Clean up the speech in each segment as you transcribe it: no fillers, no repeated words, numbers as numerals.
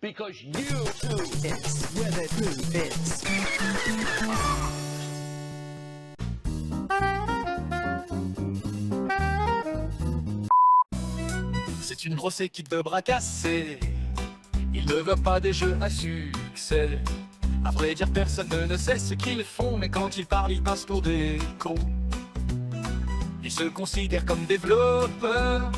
because you do bits. Yeah, they do bits. C'est une grosse équipe de bras cassés. Ils ne veulent pas des jeux à succès. À vrai dire, personne ne sait ce qu'ils font, mais quand ils parlent, ils passent pour des cons. Ils se considèrent comme développeurs,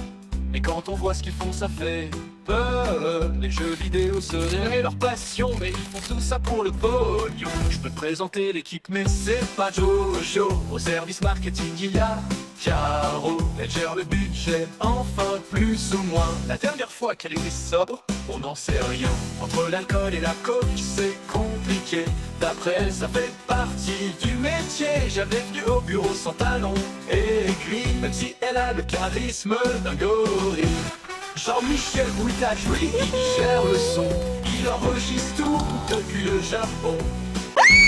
mais quand on voit ce qu'ils font, ça fait peur. Les jeux vidéo seraient leur passion, mais ils font tout ça pour le pognon. Je peux te présenter l'équipe, mais c'est pas Jojo. Au service marketing, il y a Caro. Elle gère le budget, enfin plus ou moins. La dernière fois qu'elle était sobre, on n'en sait rien. Entre l'alcool et la coke, c'est compliqué. D'après, ça fait partie du métier. J'avais venu au bureau sans talons et gris, même si elle a le charisme d'un gorille. Jean-Michel Bouillac, lui, il gère le son. Il enregistre tout depuis le Japon.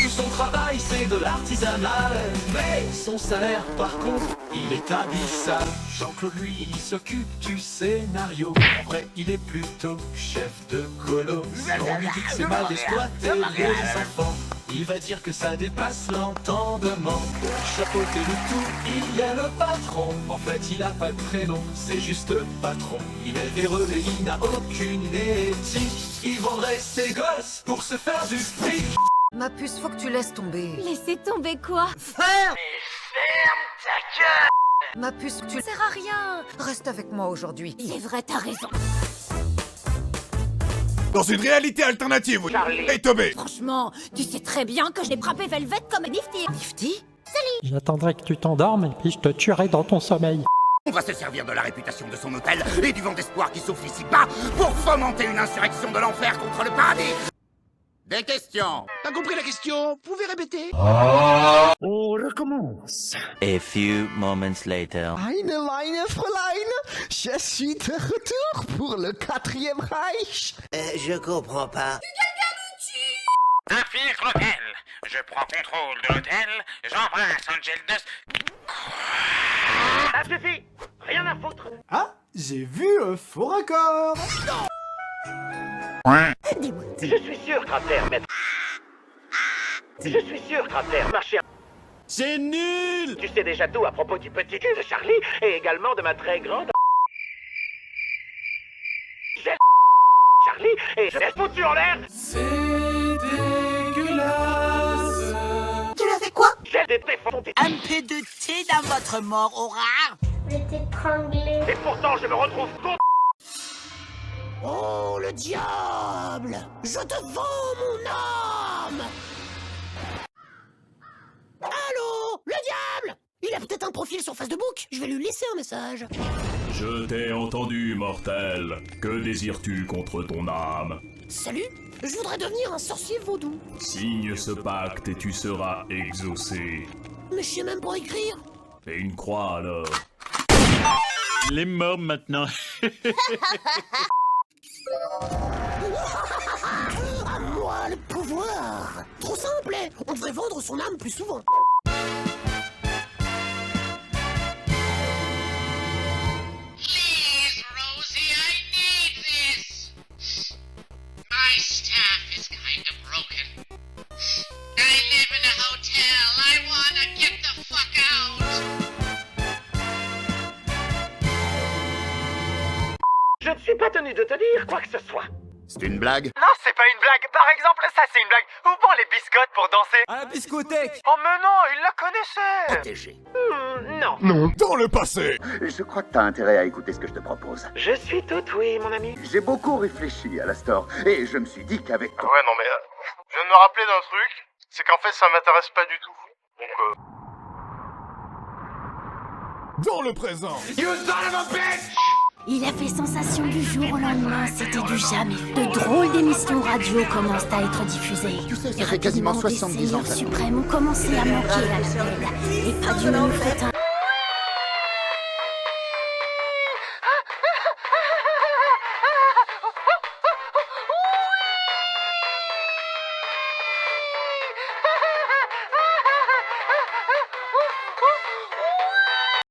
Tout son travail, c'est de l'artisanal, mais son salaire, par contre, il est abyssal. Jean-Claude, lui, il s'occupe du scénario. En vrai, il est plutôt chef de colo. Si on lui dit que c'est mal d'exploiter les enfants, il va dire que ça dépasse l'entendement. Pour chapeauter le tout, il y a le patron. En fait, il a pas de prénom, c'est juste le patron. Il est véreux et il n'a aucune éthique. Il vendrait ses gosses pour se faire du fric. Ma puce, faut que tu laisses tomber. Laissez tomber quoi? Ferme! Ferme ta gueule! Ma puce, tu sers à rien. Reste avec moi aujourd'hui. C'est vrai, t'as raison. Dans une réalité alternative, oui. Hey Tobé! Franchement, tu sais très bien que j'ai frappé Velvet comme Nifty. Nifty? J'attendrai que tu t'endormes et puis je te tuerai dans ton sommeil. On va se servir de la réputation de son hôtel et du vent d'espoir qui souffle ici bas pour fomenter une insurrection de l'enfer contre le paradis. Des questions? T'as compris la question? Vous pouvez répéter? On recommence. A few moments later. Eine Fräulein, je suis de retour pour le 4e Reich. Je comprends pas. Infiltre l'hôtel. Je prends contrôle de l'hôtel. J'embrasse Angel Dust. Ça suffit! Rien à foutre! Ah, j'ai vu un faux raccord. Je suis sûr, Crater, maître. Je suis sûr, Crater, marcher. C'est nul. Tu sais déjà tout à propos du petit cul de Charlie et également de ma très grande. Charlie et je laisse foutu en l'air. C'est dégueulasse. Tu l'as fait quoi? J'ai des défontés. Un peu de thé dans votre mort, aura. Je vais t'étrangler. Et pourtant, je me retrouve con. Oh, le diable! Je te vends mon âme! Allô? Le diable! Il a peut-être un profil sur Facebook. Je vais lui laisser un message. Je t'ai entendu, mortel. Que désires-tu contre ton âme? Salut, je voudrais devenir un sorcier vaudou. Signe ce pacte et tu seras exaucé. Mais je sais même pas écrire. Et une croix alors. Il est mort maintenant. À moi le pouvoir! Trop simple, hein? On devrait vendre son âme plus souvent. Please, Rosie, I need this. My staff is kind of broken. I live in a hotel. I wanna get the fuck out. Je ne suis pas tenu de te dire quoi que ce soit. C'est une blague? Non, c'est pas une blague. Par exemple, ça c'est une blague. Où vont les biscottes pour danser? À la biscothèque. Oh mais non, il la connaissait. Protégé. Non. Non. Dans le passé. Je crois que t'as intérêt à écouter ce que je te propose. Je suis tout oui, mon ami. J'ai beaucoup réfléchi à la store et je me suis dit qu'avec toi... Ouais, non mais... je viens de me rappeler d'un truc. C'est qu'en fait, ça m'intéresse pas du tout. Donc Dans le présent. You son of a bitch! Il a fait sensation du jour au lendemain, c'était du jamais. De drôles d'émissions radio commencent à être diffusées. Tu sais, ça fait quasiment 70 ans. Les seigneurs suprêmes ont commencé à manquer à l'appel. Et pas du même fait un...